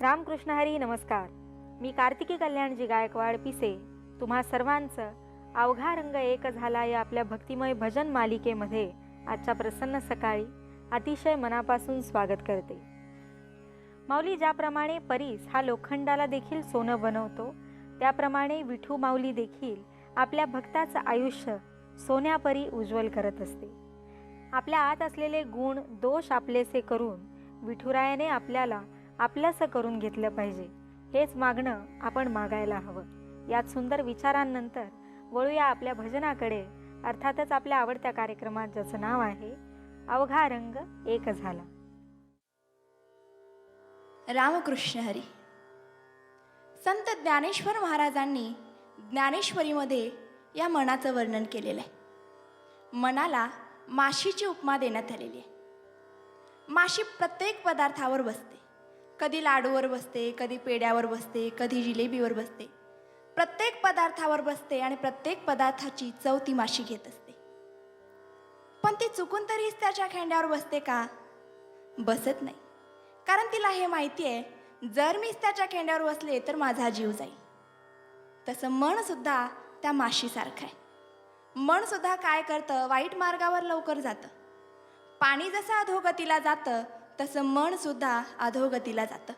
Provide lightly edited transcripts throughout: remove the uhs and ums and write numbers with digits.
रामकृष्ण हरी नमस्कार. मी कार्तिकी कल्याणजी गायकवाड पिसे तुम्हा सर्वांचं अवघा रंग एक झाला या आपल्या भक्तिमय भजन मालिकेमध्ये आजच्या प्रसन्न सकाळी अतिशय मनापासून स्वागत करते. माऊली ज्याप्रमाणे परीस हा लोखंडाला देखील सोनं बनवतो, त्याप्रमाणे विठू माऊली देखील आपल्या भक्ताचं आयुष्य सोन्यापरी उज्ज्वल करत असते. आपल्या आत असलेले गुण दोष आपलेसे करून विठुरायाने आपल्याला आपलंसं करून घेतलं पाहिजे, हेच मागणं आपण मागायला हवं. यात सुंदर विचारांनंतर वळूया आपल्या भजनाकडे, अर्थातच आपल्या आवडत्या कार्यक्रमात ज्याचं नाव आहे अवघा रंग एक झाला. रामकृष्ण हरी. संत ज्ञानेश्वर महाराजांनी ज्ञानेश्वरीमध्ये या मनाचं वर्णन केलेलं आहे. मनाला माशीची उपमा देण्यात आलेली आहे. माशी प्रत्येक पदार्थावर बसते, कधी लाडूवर बसते, कधी पेड्यावर बसते, कधी जिलेबीवर बसते. प्रत्येक पदार्थावर बसते आणि प्रत्येक पदार्थाची चव ती माशी घेत असते. पण ती चुकून तरीच त्याच्या खेंड्यावर बसते का? बसत नाही. कारण तिला हे माहिती आहे, जर मीच त्याच्या खेंड्यावर बसले तर माझा जीव जाईल. तसं मन सुद्धा त्या माशीसारखं आहे. मन सुद्धा काय करतं, वाईट मार्गावर लवकर जातं. पाणी जसं अधोगतीला जातं तसं मन सुद्धा अधोगतीला जातं.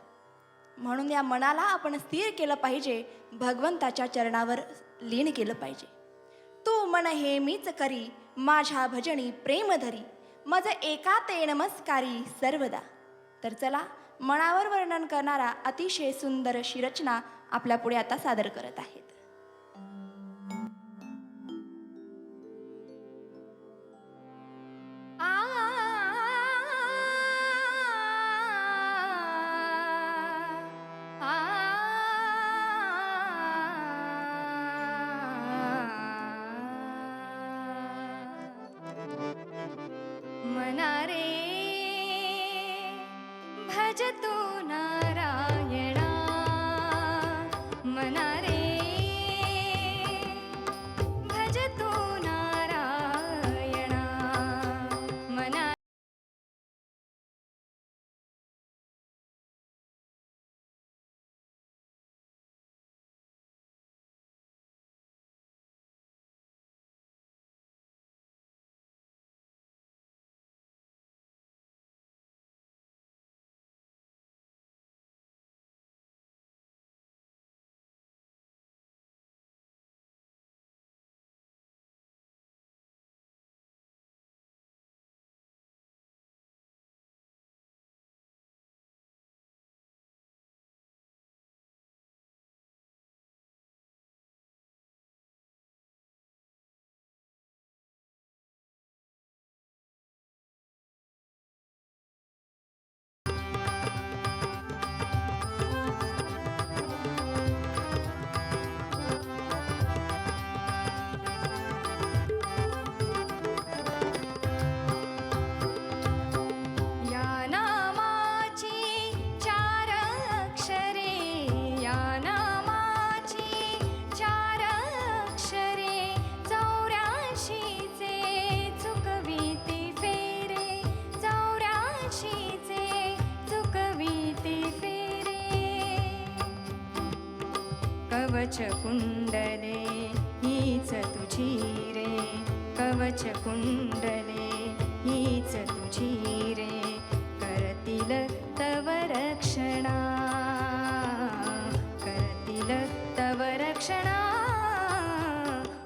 म्हणून या मनाला आपण स्थिर केलं पाहिजे, भगवंताच्या चरणावर लीन केलं पाहिजे. तू मन हे मीच करी, माझ्या भजनी प्रेम धरी, मज एका ते नमस्कारी सर्वदा. तर चला, मनावर वर्णन करणारा अतिशय सुंदर अशी रचना आपल्या पुढे आता सादर करत आहेत. मना रे भजतो नारायणा, मना रे भजतो नारायणा, मना कवच कुंडले हीच तुझी रे, कवच कुंडले हीच तुझी रे, करतील तव रक्षणा, करतील तव रक्षणा.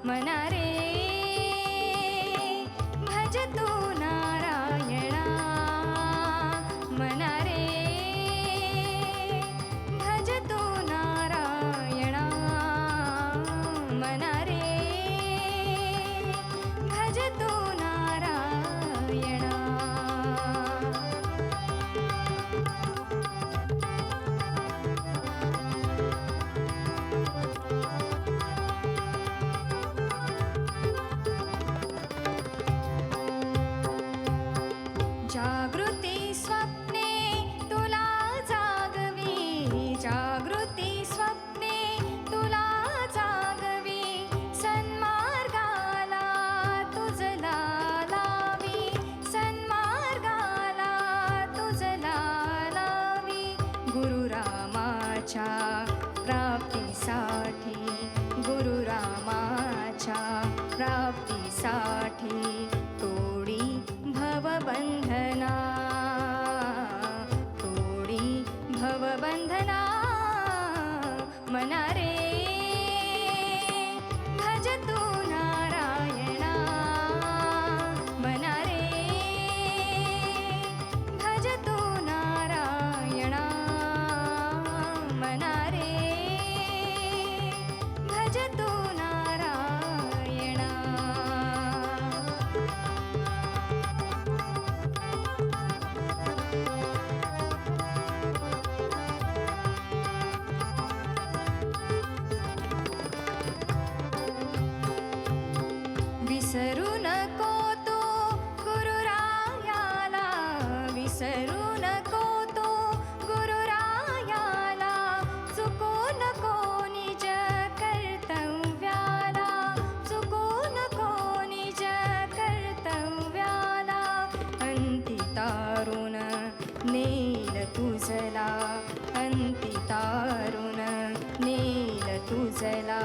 मना रे भजतो नारायणा, मना रे भजतो नारायणा, मना रे भजतो नारायणा. प्राप्तीसाठी गुरुरामाच्या प्राप्तीसाठी तोडी भवबंधना मना रे भज तू नारायणा मना रे भज तू नारायणा मना रे भज तू नारायणा विसरू नको तो गुरुरायाला विसरू नको तो गुरुरायाला चुको नको निज कर्तव्याला चुको नको निज कर्तव्याला अंती तारुण नेल तुझला अंती तारुण नेल तुझला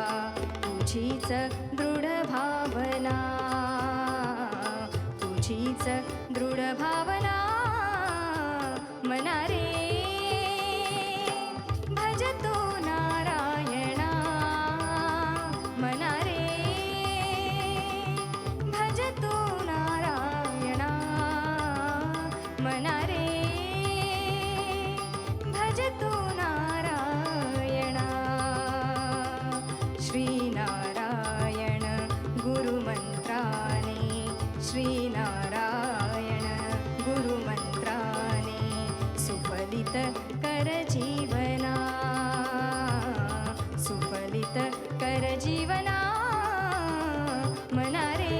तुझीच दृढ भावना तुझीच दृढ भावना मना रे भज तू नारायणा मना रे भज तू नारायणा मना रे भज तू नारायणा श्रीनारायण गुरुमंत्राने श्रीनारायण गुरुमंत्राने सुफलित कर जीवना सुफलित कर जीवना मना रे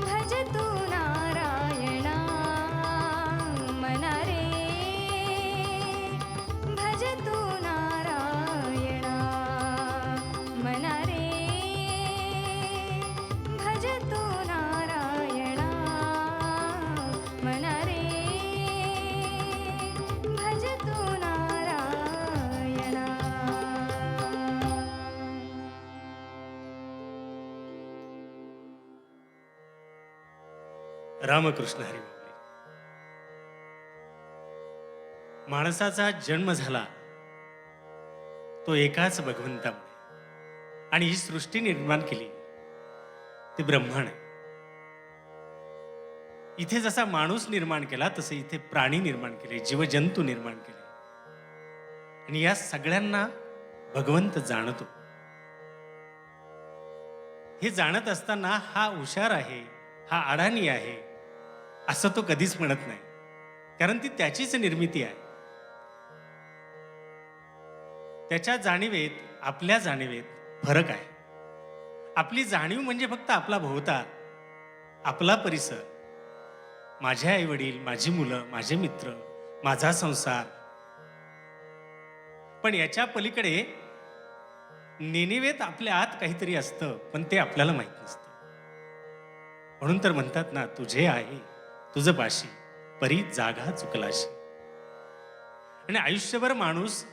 भज तू नारायणा मना रे भज तू नारायणा मना रे भज तू नारायणा मना रे भज तू नारायणा. रामकृष्ण हरी माऊली. माणसाचा जन्म झाला तो एकाच भगवंतामुळे आणि ही सृष्टी निर्माण केली ती ब्रह्माने. इथे जसा माणूस निर्माण केला तसे इथे प्राणी निर्माण केले जीवजंतू निर्माण केले आणि या सगळ्यांना भगवंत जाणतो. हे जाणत असताना हा हुशार आहे हा अडाणी आहे असं तो कधीच म्हणत नाही कारण ती त्याचीच निर्मिती आहे. त्याच्या जाणीवेत आपल्या जाणीवेत फरक आहे. आपली जाणीव म्हणजे फक्त आपला भोवताल आपला परिसर माझे आई वडील माझी मुलं माझे मित्र माझा संसार. पण याच्या पलीकडे नेनिवेत आपल्या आत काहीतरी असतं पण ते आपल्याला माहित नसतं. म्हणून तर म्हणतात ना तुझे आहे तुझं पाशी परी जागा चुकलाशी. आणि आयुष्यभर माणूस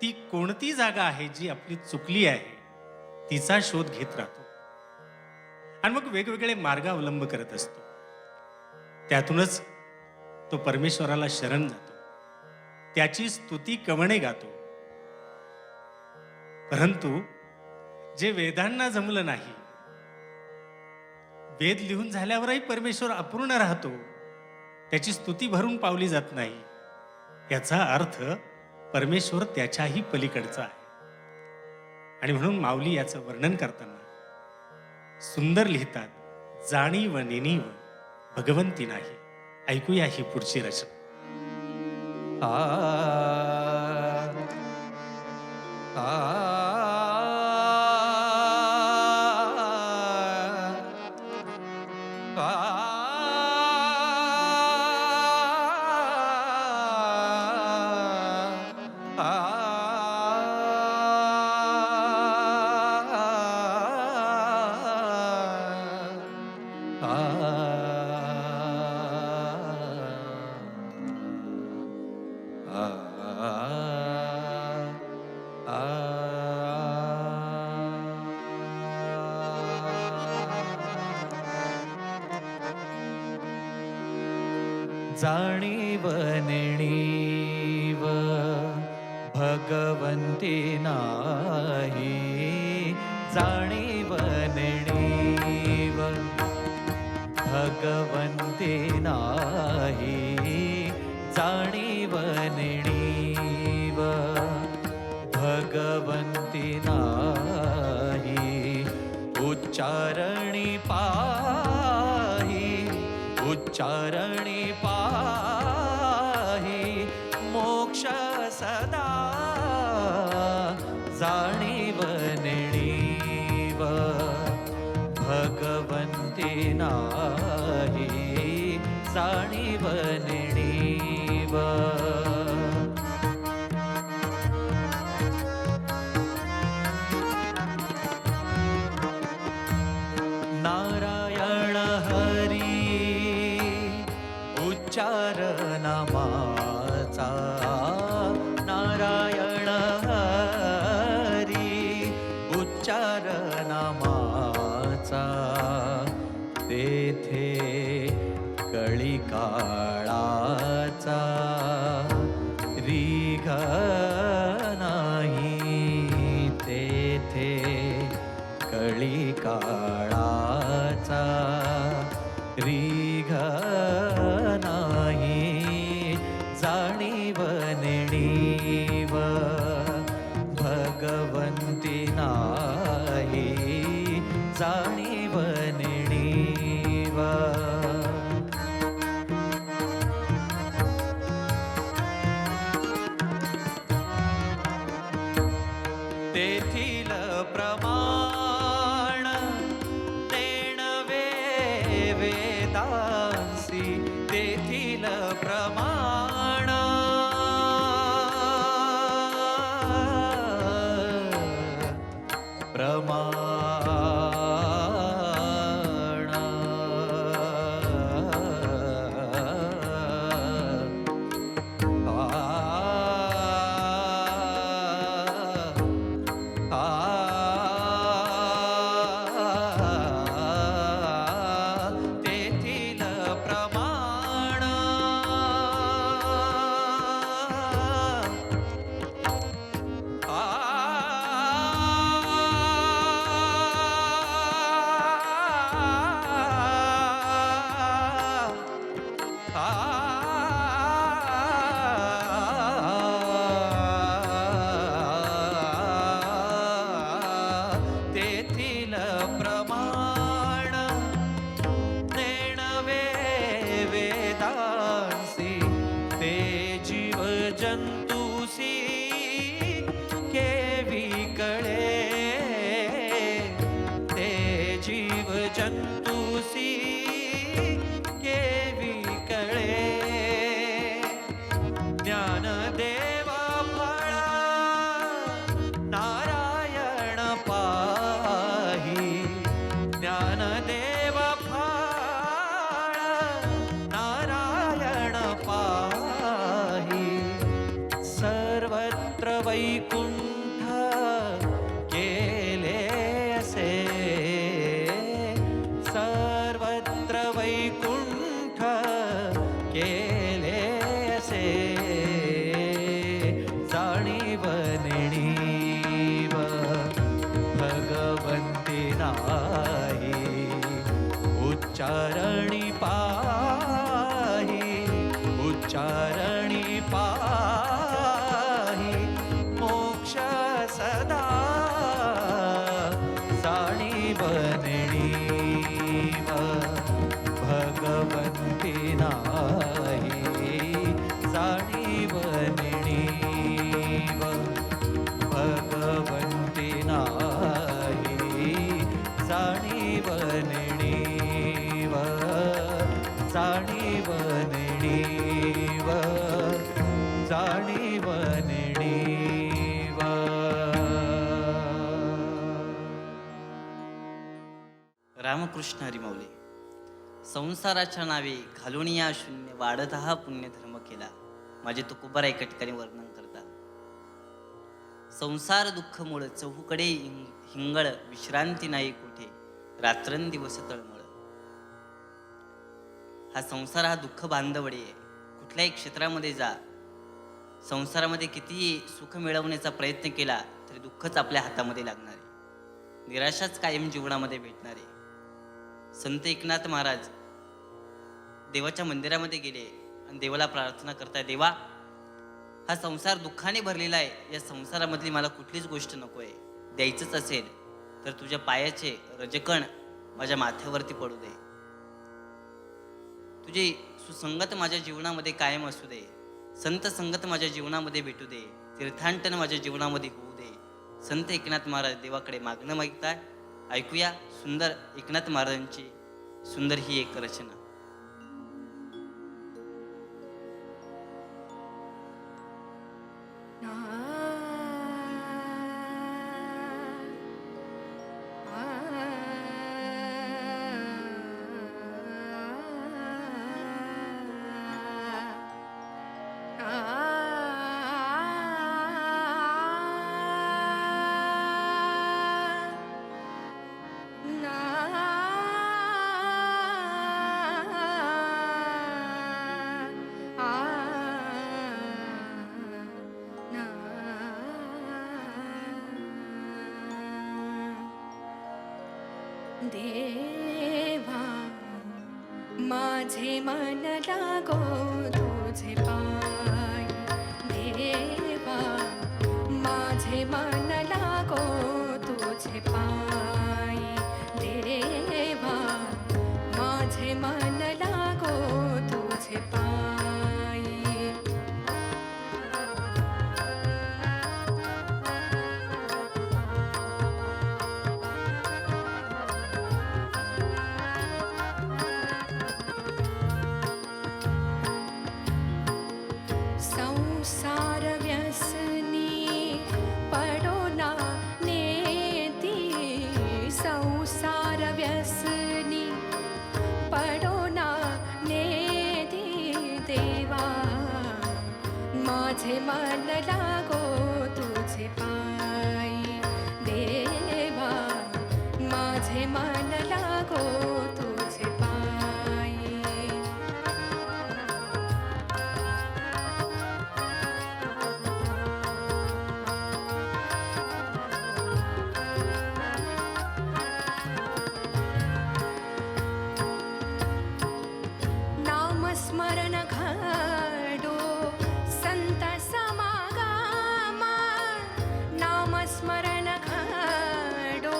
ती कोणती जागा आहे जी आपली चुकली आहे तिचा शोध घेत राहतो आणि मग वेगवेगळे मार्ग अवलंब करत असतो. त्यातूनच तो परमेश्वराला शरण जातो त्याची स्तुती कवणे गातो. परंतु जे वेदांना जमलं नाही वेद लिहून झाल्यावरही परमेश्वर अपूर्ण राहतो त्याची स्तुती भरून पावली जात नाही याचा अर्थ परमेश्वर त्याच्याही पलीकडचा आहे. आणि म्हणून माऊली याचं वर्णन करताना सुंदर लिहितात जाणीव नेणीव भगवंती नाही. ऐकूया ही पुढची रचना. जाणीव नेणीव भगवंती नाही, जाणीव नेणीव भगवंती नाही, जाणीव नेणीव भगवंती नाही, उच्चारणी पाही, उच्चारणी पाही मोक्ष सदा, जाणीव नेणीव भगवंती नाही, जाणीव नेणीव. नारायण हरी उच्चार नामाचा, नारायण हरी उच्चार नामाचा, तेथे कळी काळाचा रीघ नाही, तेथे कळी काळाचा रीघ नाही, जाणीव नेणीव भगवंती नाही, जाणीव नेणीव. तेथील प्रमाण नेणवे वेदांसी, तेथील प्रमाण तेथील प्रमाण तेथील प्रमाण नेणवे वेदांसी, ते जीव जंतुसी केवी कळे, ते जीव जंतुसी केवी कळे. ज्ञानदेव फळा नारायण पाही, ज्ञानदेव फळा नारायण पाही, सर्वत्र वैकुंठ केले असे, सर्वत्र वैकुंठ केले असे, जाणीव नेणीव भगवंती नाही, उच्चारणी पाही, उच्चारणी पाही मोक्ष सदा, जाणीव नेणीव भगवंती नाही, जाणीव नेणीव भगवंती नाही, जाणीव नेणीव, जाणीव नेणीव, जाणीव नेणीव. रामकृष्ण हरी माऊली. संसाराच्या नावे घालून या शून्य वाढत हा पुण्यधर्म केला, माझे तुकोबारा एका ठिकाणी वर्णन करतात. संसार दुःख मूळ चहूकडे हिंगळ, विश्रांती नाही कुठे, रात्रंदिवस तळमळ. हा संसार हा दुःख बांधवडे आहे. कुठल्याही क्षेत्रामध्ये जा, संसारामध्ये कितीही सुख मिळवण्याचा प्रयत्न केला तरी दुःखच आपल्या हातामध्ये लागणार आहे, निराशाच कायम जीवनामध्ये भेटणार आहे. संत एकनाथ महाराज देवाच्या मंदिरामध्ये गेले आणि देवाला प्रार्थना करताय, देवा हा संसार दुःखाने भरलेला आहे, या संसारामधली मला कुठलीच गोष्ट नको आहे, द्यायचंच असेल तर तुझ्या पायाचे रजकण माझ्या माथ्यावरती पडू दे, तुझी सुसंगत माझ्या जीवनामध्ये कायम असू दे, संत संगत माझ्या जीवनामध्ये भेटू दे, तीर्थाटन माझ्या जीवनामध्ये होऊ दे. संत एकनाथ महाराज देवाकडे मागणं मागताय. ऐकूया सुंदर एकनाथ महाराजांची सुंदर ही एक रचना. देवा माझे मन लागो तुझे पाय, देवा माझे मन लागो तुझे पाय, देवा माझे मन लागो तुझे पाय. संसार व्यसनी पडो ना नेती, संसार व्यसनी पडो ना नेती, देवा माझे मन लागो तुझे पाय, देवा माझे मन लागो तुझे पाय. नामस्मरण घडो संत समागमा, नामस्मरण घडो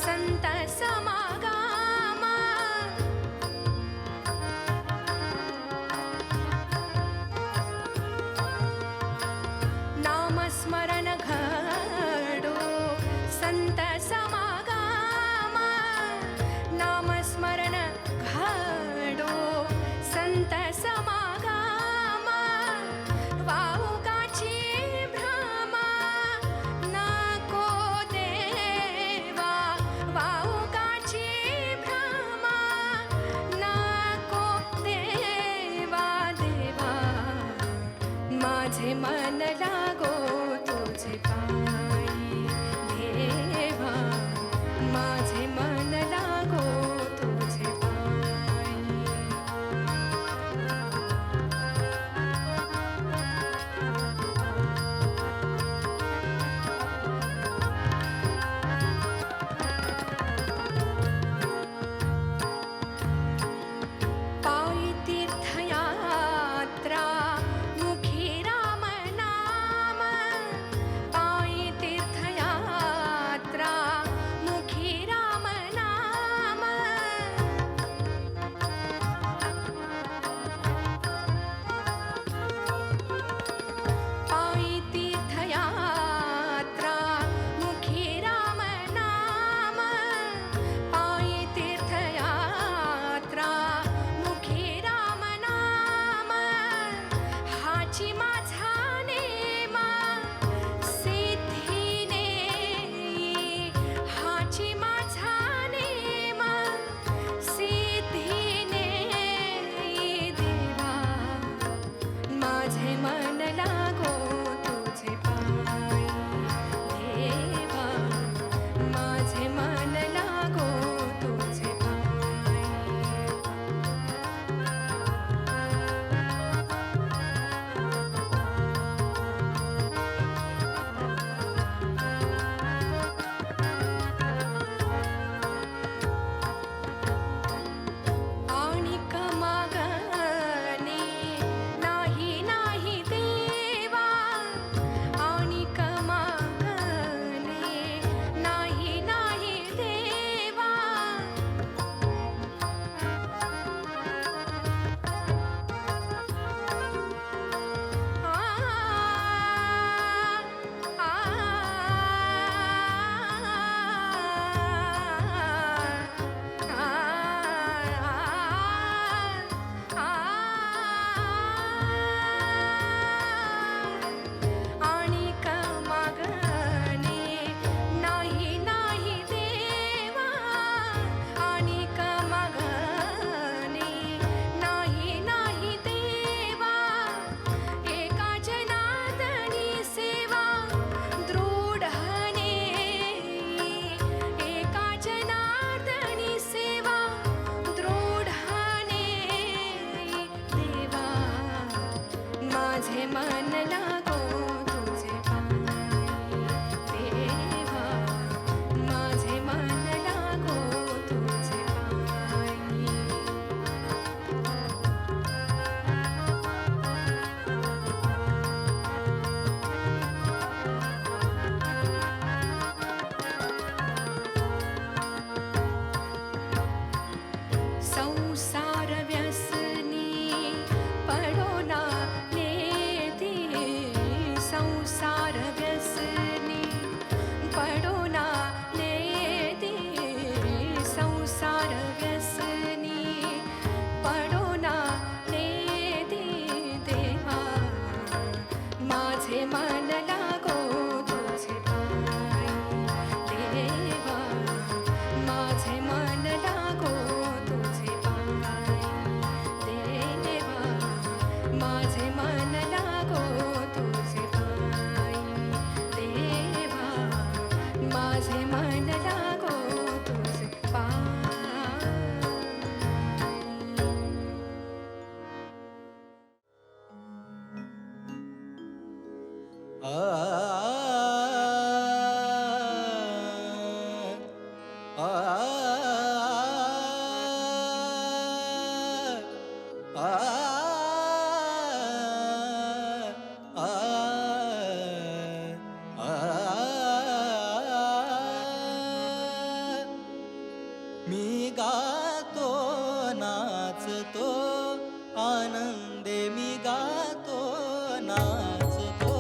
संत समागमा. नामस्मरण घडो संत समागमा, नामस्मरण घडो संत समागमा. वाऊकाची भ्रमा नको देवा, वाऊकाची भ्रमा नको देवा, देवा माझे मन लागो तुझे पाय, देवा माझे मन लागो तुझे पाय. पायी तीर्थयात्रा मुखी राम नाम, पायी माझे मन लागो तुझे पायी देवा माझे मन लागो तुझे पायी संसार व्यसनी पडो ना नेती संसार व्यसनी पडो ना नेती संसार व्यसनी पडो ना नेती देवा माझे मन लागो तुझे पायी देवा माझे मन लागो तुझे पायी देवा माझे मन लागो तुझे पायी देवा माझे मन लागो तुझे पायी मी गातो नाचतो आनंदे मी गातो नाचतो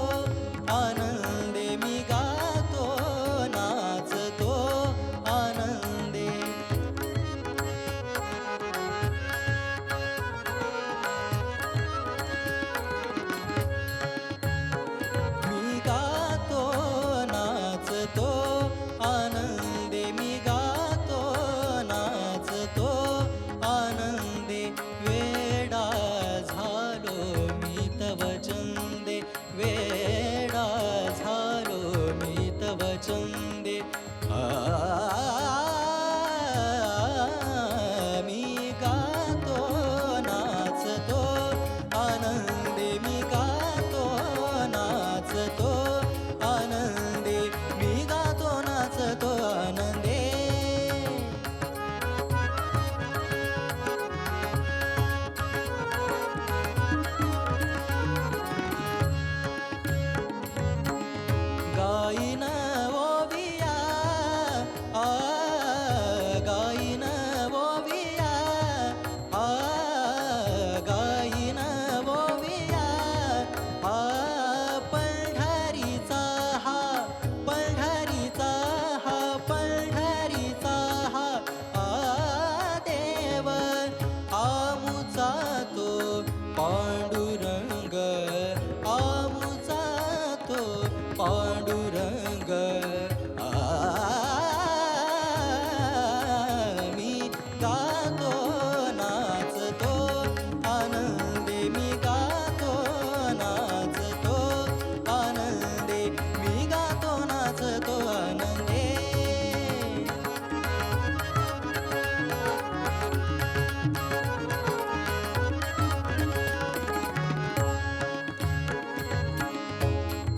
आनंदे मी गातो नाचतो आनंदे मी गातो नाचतो आनंदे मी गातो नाचतो आनंदे वेडा झालो मी तव चंदे वेडा झालो मी तव चंदे मी गातो नाचतो आनंदे मी गातो नाचतो आनंदे मी गातो नाचतो आनंदे गाईन ओविया आ गाईन ओविया आ गाईन ओविया आ पंढरीचा हा पंढरीचा हा पंढरीचा हा आ देव आमुचा तो पांडुरंग आमुचा तो पांडुरंग मी गातो नाचतो आनंदे मी गातो नाचतो आनंदे मी गातो नाचतो आनंदे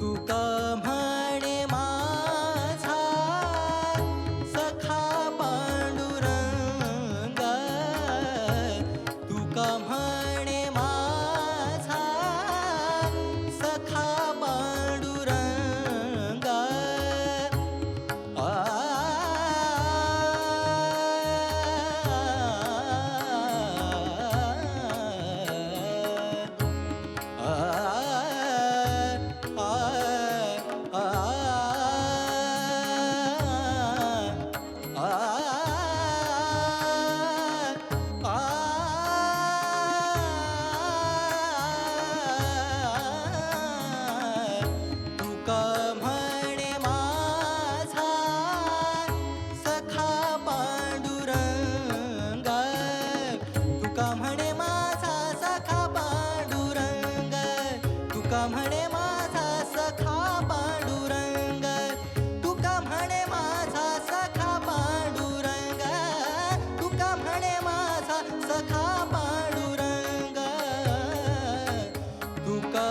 तुका म्हणे माझा सखा पांडुरंग तुका म्हणे माझा सखा पांडुरंग तुका म्हणे माझा सखा पांडुरंग तुका म्हणे माझा सखा पांडुरंग तुका म्हणे माझा सखा पांडुरंग तुका म्हणे माझा सखा पांडुरंग तुका म्हणे माझा सखा पांडुरंग तुका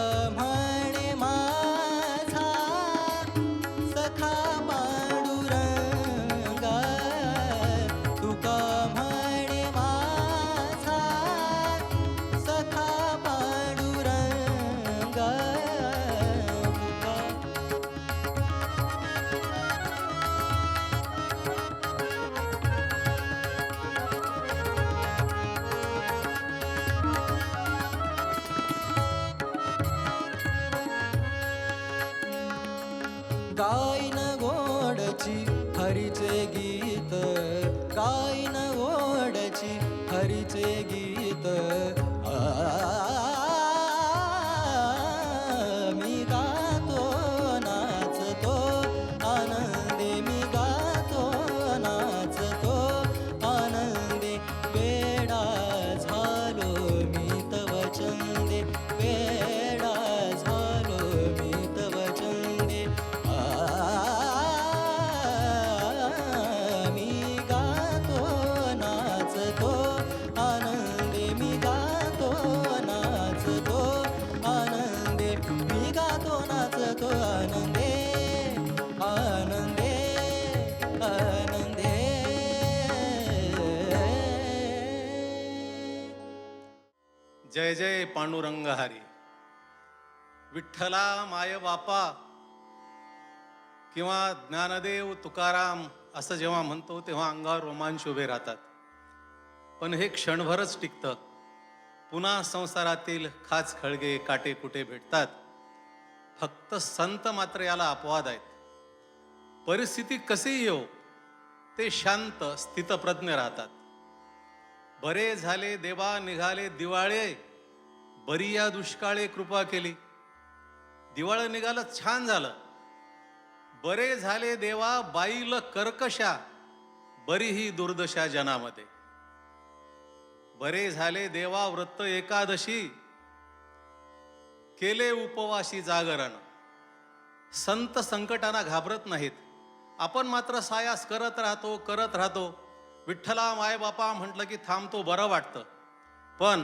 गाईन गोडची हरीचे गीत, गाईन गोडची हरीचे गीत. मी गातो नाचतो आनंदे, मी गातो नाचतो आनंदे. वेडा झालो मी तव चंदे, वेडा झालो मी तव चंदे. मी गातो नाचतो आनंदे, मी गातो नाचतो आनंदे, मी गातो नाचतो आनंदे, आनंदे, आनंदे. जय जय पांडुरंग हरी. विठ्ठला माय बापा किंवा ज्ञानदेव तुकाराम असं जेव्हा म्हणतो तेव्हा अंगावर रोमांच उभे राहतात. पण हे क्षणभरच टिकतं. पुन्हा संसारातील खाच खळगे काटे कुटे भेटतात. फक्त संत मात्र याला अपवाद आहेत. परिस्थिती कशीही येऊ ते शांत स्थितप्रज्ञ राहतात. बरे झाले देवा निघाले दिवाळे, बरी या दुष्काळे कृपा केली. दिवाळं निघालं छान झालं. बरे झाले देवा बाईल कर्कशा, बरी ही दुर्दशा जनामध्ये. बरे झाले देवा व्रत एकादशी, केले उपवासी जागरण. संत संकटांना घाबरत नाहीत. आपण मात्र सायास करत राहतो. विठ्ठला मायबापा म्हटलं की थांबतो, बरं वाटतं. पण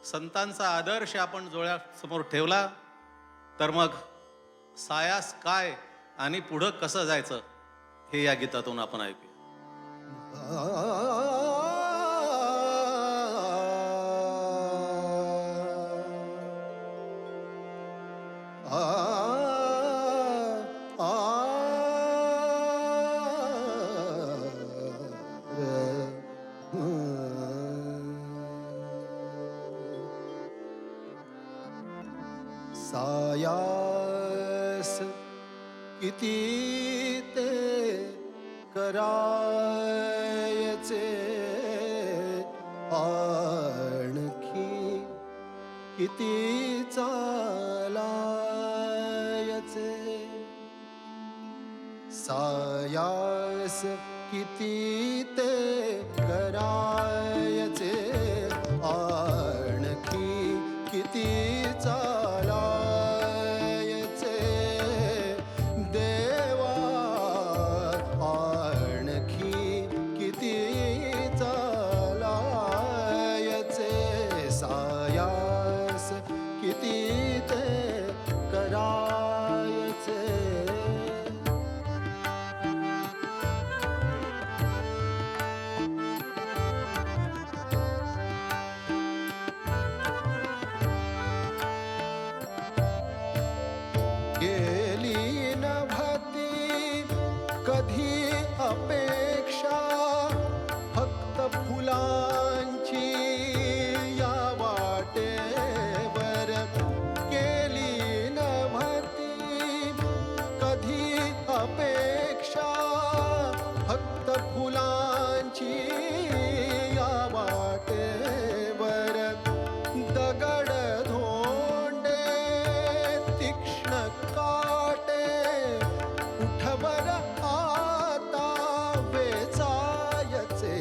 संतांचा आदर्श आपण डोळ्यासमोर ठेवला तर मग सायास काय आणि पुढं कसं जायचं हे या गीतातून आपण ऐकूया. सायास किती ते करायचे, आणखी किती चालायचे. सायास किती ते करायचे, आणखी किती चालायचे. देवा आणखी किती चालायचे. सायास किती ते करायचे. गेली नभती कधी अपेक्षा, फक्त फुलांची या वाटेवर. गेली नभती कधी अपेक्षा, फक्त फुलांची या वाटेवर. दगड धोंडे तीक्ष्ण काटे, उठवर आता वेचायचे.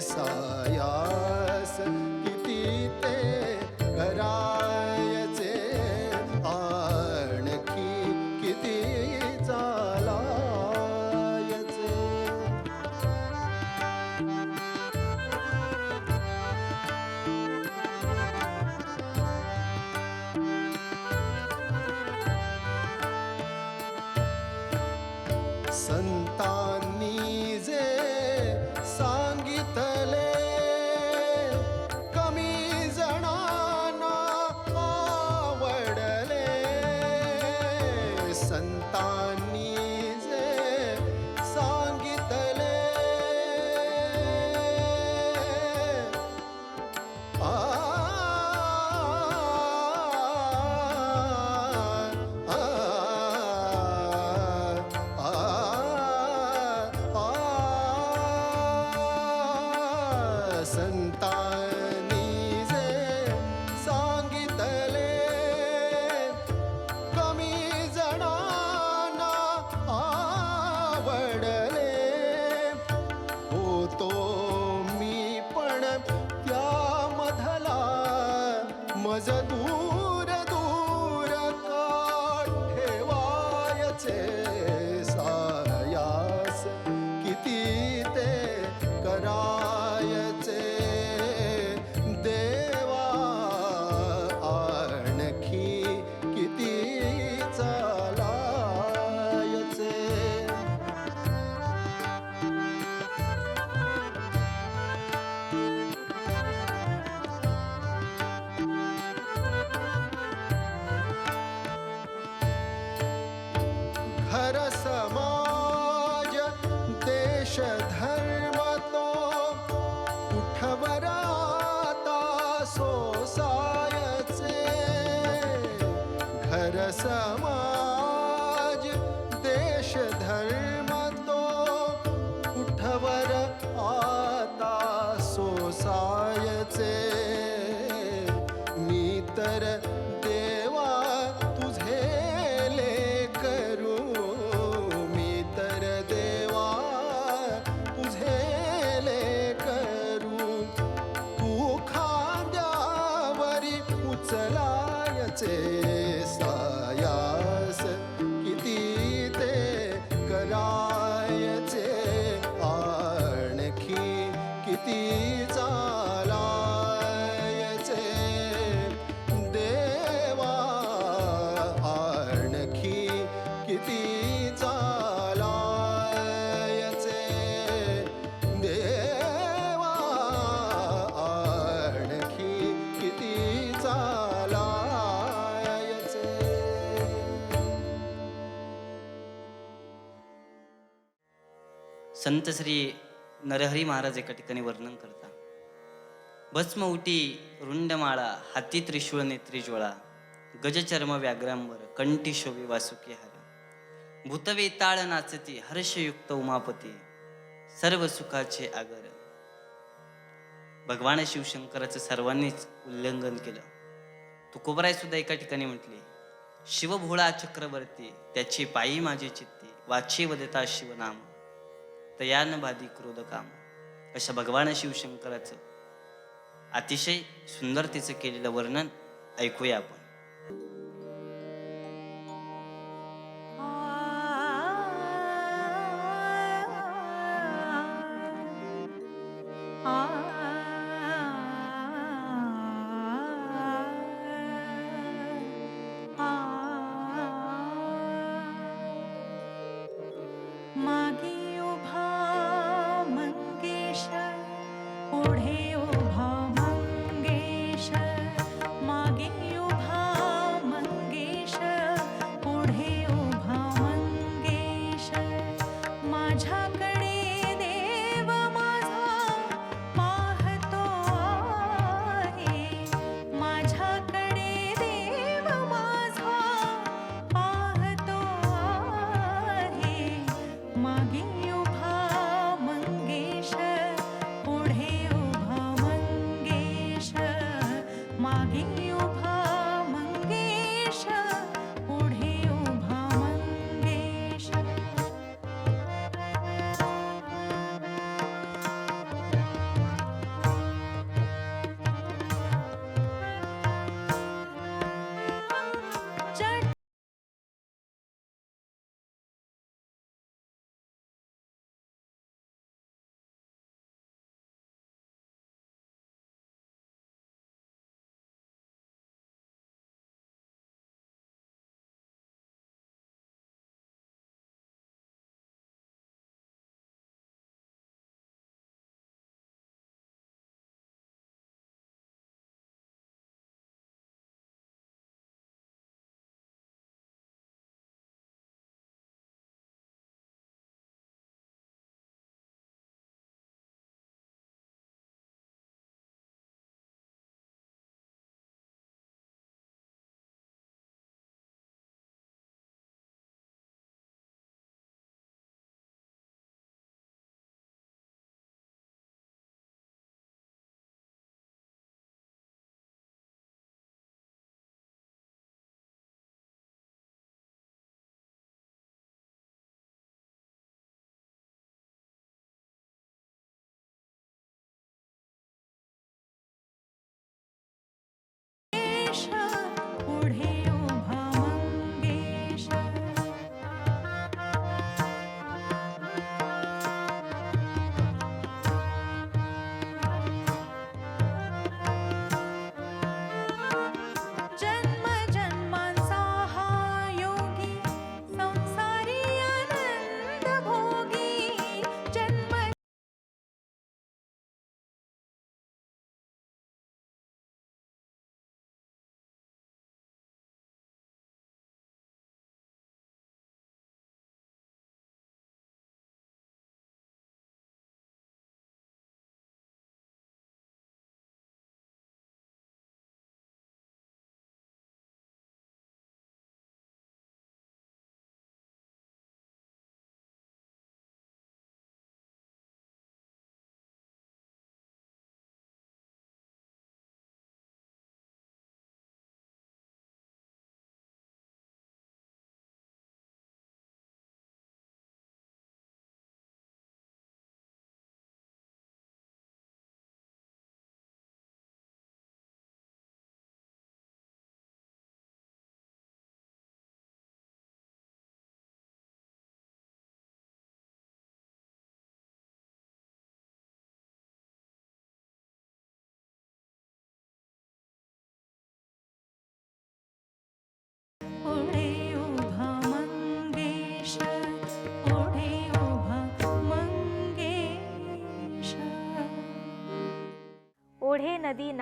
सायास किती ते करायचे, आणखी किती चालायचे. संतांनी जे सांगितले, कमी जणांना आवडले. संतांनी जे सांगितले, चालायचे घर समाज देश धर्म तो उठवर आता सोसायचे घर समाज देश धर्म तो उठवर आता सोसायचे मी तर देवा तुझे लेकरू मी तर देवा तुझे लेकरू तू खांद्यावरी उचलायचे सायास किती ते करायचे आणखी किती चालायचे देवा आणखी किती चालायचे देवा आणखी किती चालायचे संत श्री नरहरी महाराज एका ठिकाणी वर्णन करता. भस्म उटी रुंडमाळा हाती त्रिशूळ नेत्री ज्वळा गजचर्म व्याघ्रांवर कंठी शोभे वासुकी हार भूतवेताळ नाचती हर्षयुक्त उमापती सर्व सुखाचे आगर. भगवान शिवशंकराचं सर्वांनीच उल्लंघन केलं. तुकोबराय सुद्धा एका ठिकाणी म्हटले, शिवभोळा चक्रवर्ती त्याची पायी माझी चित्ती वाची वदता शिवनाम तयान बाधी क्रोध काम. अशा भगवान शिवशंकराचं अतिशय सुंदरतेचं केलेलं वर्णन ऐकूया आपण. मागे उभा मंगेश पुढे उभा मंगेश मागे उभा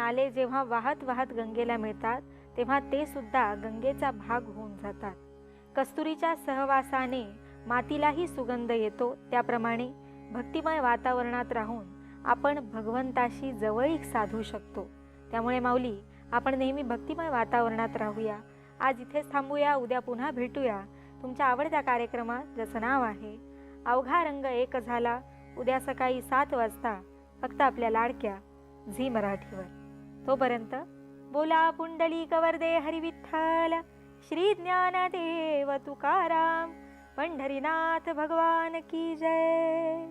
नाले जेव्हा वाहत वाहत गंगेला मिळतात तेव्हा ते सुद्धा गंगेचा भाग होऊन जातात. कस्तुरीच्या सहवासाने मातीलाही सुगंध येतो, त्याप्रमाणे भक्तिमय वातावरणात राहून आपण भगवंताशी जवळीक साधू शकतो. त्यामुळे माऊली, आपण नेहमी भक्तिमय वातावरणात राहूया. आज इथेच थांबूया. उद्या पुन्हा भेटूया तुमच्या आवडत्या कार्यक्रमात, ज्याचं नाव आहे अवघा रंग एक झाला. उद्या सकाळी 7 वाजता फक्त आपल्या लाडक्या झी मराठीवर. तोपर्यंत बोला पुंडलिक वरदे हरी विठ्ठल, श्री ज्ञानदेव तुकाराम, पंढरीनाथ भगवान की जय.